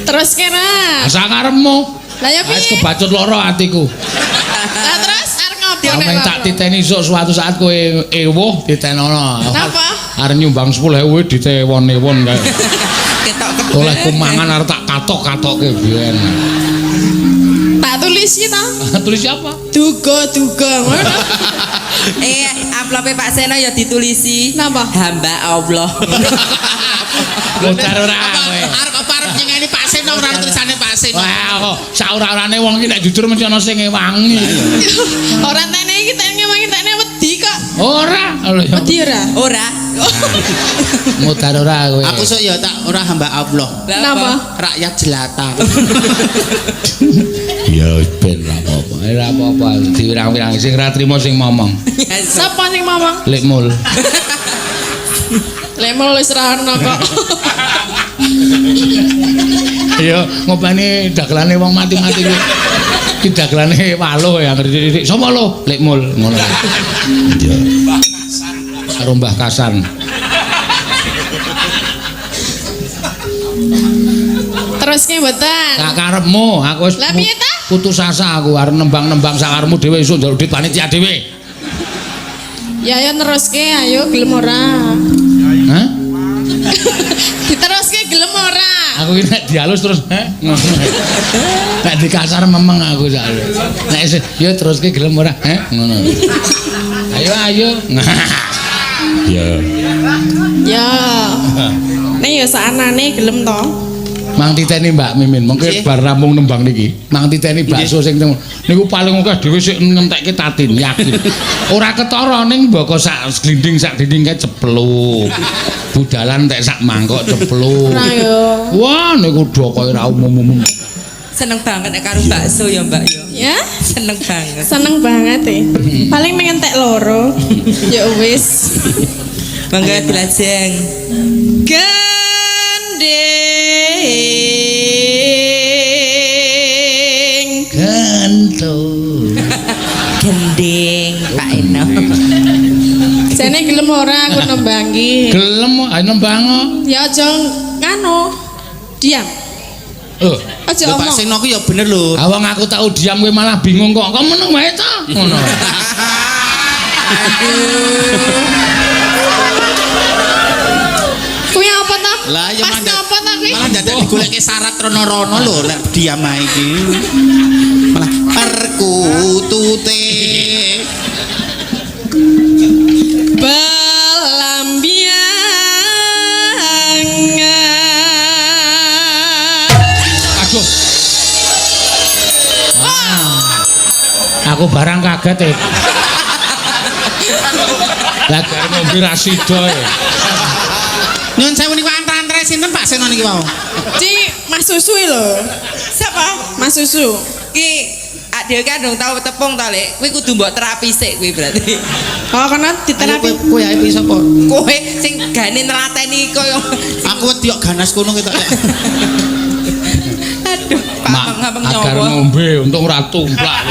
Terus kira. Asa karepmu. Lah ya piye? Wis kebacut loro atiku. Lah terus arep ngopo nek Sampeyan tak titeni esuk suatu saat kowe ewuh ditenono. Napa? Arep nyumbang 10.000 ditewon-ewon kae. Ketok. Oleh kumangan arep tak katok-katokke biyen. Tak tulisi ta? Tulis apa? Duga ngono. Amplopé Pak Seno ya ditulisi. Napa? Hamba Allah. Bocah ora kowe. Arep apa arep nyengeni Pak Seno ora tulisane Pak Seno. Wah, kok saura-urane wong iki nek jujur mesti ana sing ngewangi. Ora tene iki tene ngewangi tene wedi kok. Ora. Wedi ora? Ora. Mutar ora kowe. Aku sok ya tak ora hamba Allah. Napa? Rakyat jelata. Ya ben ra apa-apa. Ora apa-apa. Diwirang-wirang sing ra trimo sing momong. Sapa sing ngomong? Lekmul. Lemol wis ra ono kok. Ya ngopeni dagelane wong mati-mati kuwi. Ki dagelane waluh ya ngerti. Sapa lo? Lekmul ngono. Iya. Karo Mbah Kasan. Terus ki mboten. Tak karepmu, aku wis Lah piye ta? putus asa aku arep nembang-nembang sakarmu dhewe esuk njaluk duit panitia dhewe. Ya ayo neruske ayo gelem ora. Hah? Diteruske gelem ora. Aku iki nek dialus terus ngono. Nek dikasar memeng aku sak. Nek yo teruske gelem ora? Ngono. Ayo. Ya. Ya. Nek ya saanane gelem to. Mang titeni Mbak Mimin, mengko bar rampung nembang niki. Mang titeni bakso sing niku paling akeh dhewe sik ngentekke tatin, yakin. Ora ketara ning mboko sak glinding sak dinding kae cepluk. Budalan tek sak mangkok cepluk. Ora yo. Wah, niku do koyo ora umum-umum. Seneng banget nek karo bakso ya Mbak yo. Ya? Seneng banget. Seneng banget paling pengen tek loro. Ya wis. Mangga dilajeng. Gending Pak Eno. Jane gelem ora aku nembangi. Gelem ayo nembang. Ya aja ngano. Diam. Aja Lho Pak omong. Seno ku ya bener lho. Awang aku tau diam kowe malah bingung kok. Kok meneng wae ta? Ngono. Kuwi apa ta? Lah ya Pas apa ta kuwi? malah dadak digoleki syarat rono-rono lho nek diam ae iki. Malah perkutute Belambiangan. Aduh. Aku barang kaget Lah gareng ngombe ra sida Nyun sewu niku antara-antara sinten Pak Seno niki wau? Ci Mas Susu lho. Siapa? Mas Susu. Ki dhewe kan dong tau tepung ta Lek. Kuwi kudu mbok terapi sik kuwi berarti. Oh, kena diterapi. Kowe ae piye sapa? Kowe sing gane nelateni koyo Aku wedi kok ganas kono ketok. aduh, ngapeng agar nyawa. ngombe untung ora tumplak.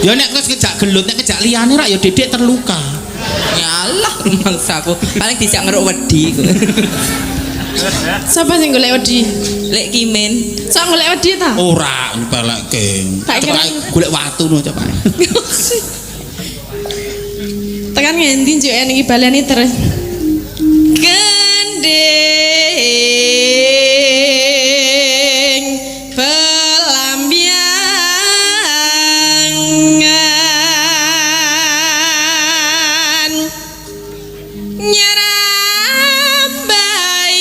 Ya nek terus kejak gelut nek kejak liyane rak ya dedek terluka. Nyalah rumangsaku. Paling dijak ngeruk wedi. Sapa sing golek wedi? Lek Kimin. Sok golek wedi ta? Ora nyepelekke. Tak kira- Golek watu no coba. Tekan ngendi njuk niki baleni terus. Gending pelambiangan nyerambai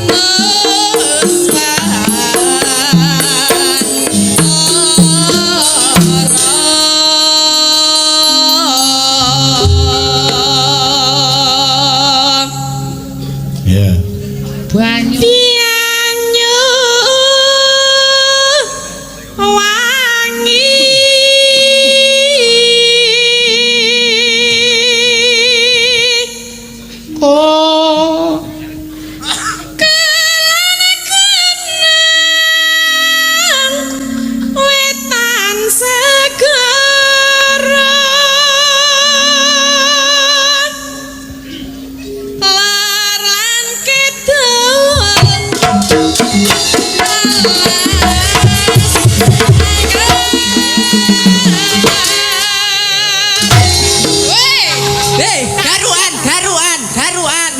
nusan Garuan.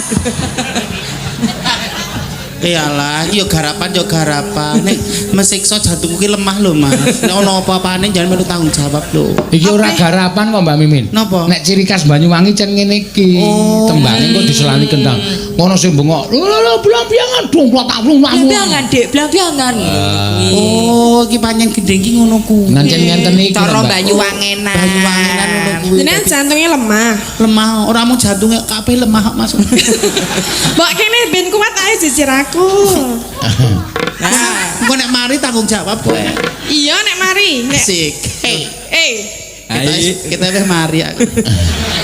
Iyalah, yo garapan. Nek mesiksa jantungku ki lemah lho, Mas. Nek ono apa-apane jangan melu tanggung jawab lho. Iki ora garapan kok Mbak Mimin. Napa? Nek ciri khas Banyuwangi cen ngene iki. Tembange kok diselani kendang. Ngono sing bengok. Lho blang-blangan dong tak Blang-blangan, Dik, blang-blangan. Oh, iki pancen gendeng ki ngono kuwi. Nancen ngenten iki. Cara Mbak. Banyuwangenan. Banyuwangenan ngono kuwi. Jenengan jantungnya lemah. Lemah, ora mung jantunge kabeh lemah kok, Mas. Mbok kene ben kuat ae jijir aku. Nah, engko nek mari tanggung jawab kowe. Iya nek mari. Nek Sik. Kita wis mari aku.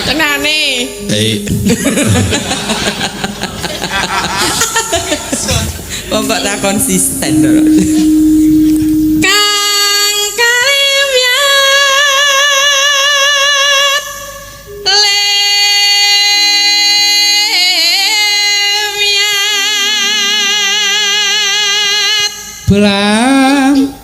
tenane. Pokok tak konsisten lho. Kang Kaliwat Lewiat Belam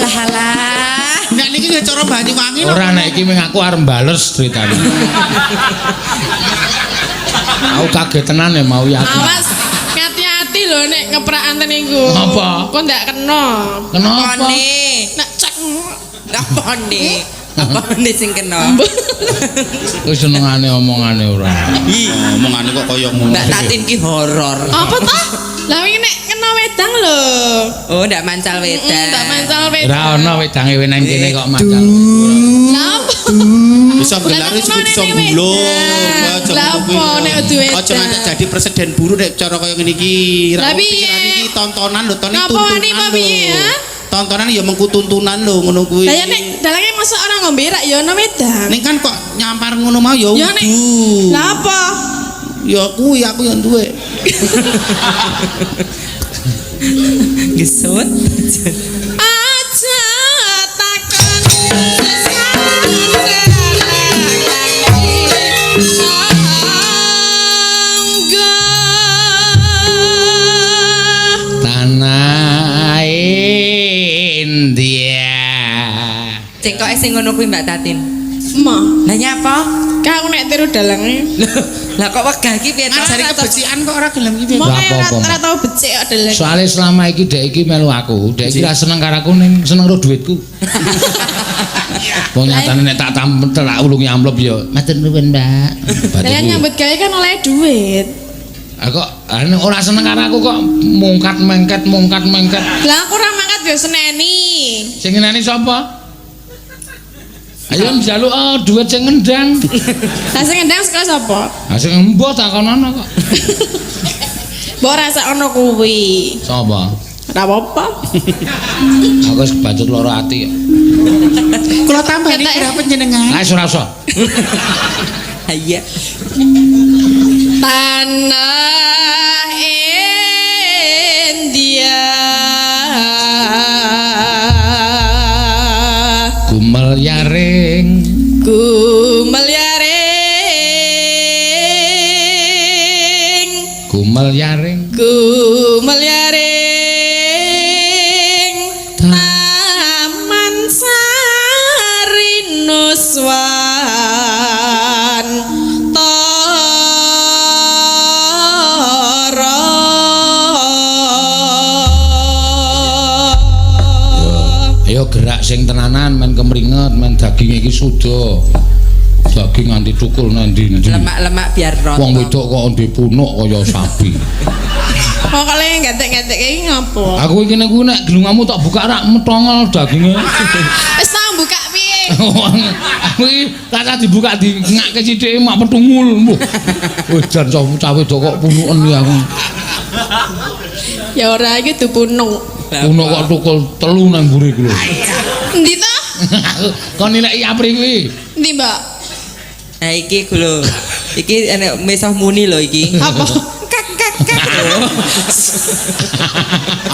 Halah. Nek niki nggih cara Banyuwangi lho. ora nek iki ming aku arep bales ceritane. Aku kaget tenan ya mau ya. Awas hati-hati lho nek ngeprak anten niku. Apa? Kok ndak kena. Kenapa? Nek cek Apa sing kena? Wis senengane omongane ora. Omongane kok kaya ngono. Mbak Tatin ki horor. apa toh? Lah wingi nek kena wedang lho. Oh, ndak mancal wedang. Ndak mancal wedang. Ora ono wedange wenang kene kok macan. Lah apa? Bisa gelar wis bisa gulung. Lah apa nek adu wedang? Aja nganti jadi presiden buruk nek cara kaya ngene iki. Lah piye? Pikirane iki tontonan lho, Napa wani apa piye, ha? Tontonan ya mengku tuntunan lho ngono kuwi. Lah ya nek dalange masuk orang ngombe rak ya ono wedang. Ning kan kok nyampar ngono mau ya Ya nek. udu. Lah apa? Ya kuwi aku yang duwe. Gesut. Aja takon Tanah India. Cek kok sing ngono kuwi Mbak Tatin. Mo, Lah nyapa? ka aku nek tiru dalange. Lah kok wegah iki piye to? Ngajari kebecikan kok ora gelem iki. Mau Lah, kayak apa-apa, ora tau becik kok dalang. Soale selama iki dek iki melu aku, dek iki ra seneng karo aku ning seneng karo dhuwitku. Wong nyatane nek tak tak ulungi amplop ya. Matur nuwun, Mbak. Dalan nyambut gawe kan oleh duit. Aku ora seneng karo aku kok mungkat mengket. Lah aku ora mangkat yo seneni. Sing ngenani sapa? Ayo njaluk duit sing ngendang. Lah sing ngendang sekolah sapa? Ha sing mbok takonono kok. Mbok rasa ono kuwi. Sapa? Ora apa-apa. Aku wis kebacut loro ati kok. Kula tambani berapa jenengan? Ah ora usah. Iya. Tanah India Gumel yaring Gumel yaring Gumel yaring Gumel yaring Taman Sari Nuswan Ayo gerak sing tenanan men kemringet men daging iki suda. Daging nganti cukul nang ndi. Lemak-lemak biar roto. Wong wedok kok ndek punuk kaya sapi. Kok kalian ngetek-ngetek iki ngopo? Aku iki nek gelungamu tak buka rak metongol daginge. Wis tau buka piye? Aku iki tak dibuka di ngakke sithike mak petungul. Wedan cah wedok kok punuken ya aku. Ya ora iki dupunung. Punuk kok tukul telu nang mburi ku lho. Endi to? Kon nilai apri kuwi. Endi, Mbak? Nah iki ku lho. Iki enek mesah muni lho iki. Apa? Kak kak kak.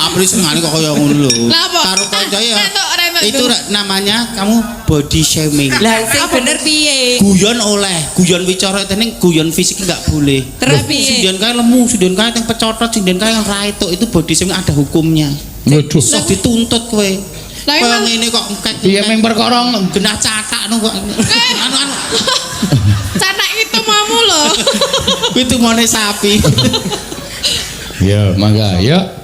Apri sengane kok kaya ngono lho. Lah apa? Karo kanca ya. Retok. Itu namanya kamu body shaming. Lah sing bener piye? Guyon oleh, guyon wicara tening guyon fisik enggak boleh. Terus piye? Sindien kae lemu, sindien kae teng pecotot, sindien kae ra etuk itu body shaming ada hukumnya. Waduh. Sok dituntut kowe. Lah Kaya emang- ngene kok engkek. Iya meng perkara genah catak kok. Anu. Canak itu mamu loh. Kuwi tumone sapi. Ya, mangga, ya.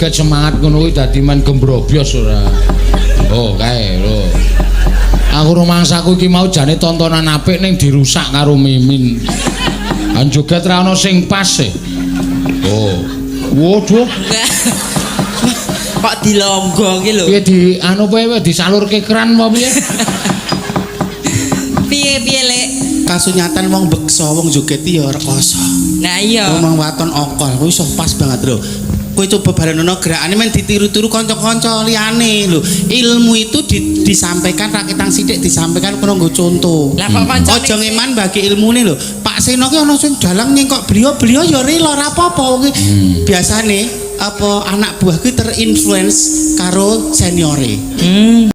joget semangat ngono kuwi dadi men gembrobyos ora. Oh, kae lho. Aku rumangsaku iki mau jane tontonan apik ning dirusak karo Mimin. Kan joget ra ono sing pas e. Oh. Waduh. Kok dilonggo ki lho. Piye di anu wae disalurke keran apa piye? Piye Lek? Kasunyatan wong beksa wong joget iki ya rekoso. Nah iya. Wong waton okol kuwi iso pas banget lho. Kowe coba barenono gerakane men ditiru-tiru kanca-kanca liyane lho. Ilmu itu disampaikan rakitang sithik disampaikan kono nggo contoh. Lah kok kancane Aja ngeman bagi ilmune lho. Pak Seno ki ana sing dalang nyengkok beliau ya rela ora apa-apa kuwi. Biasane apa anak buah ki terinfluence karo seniore.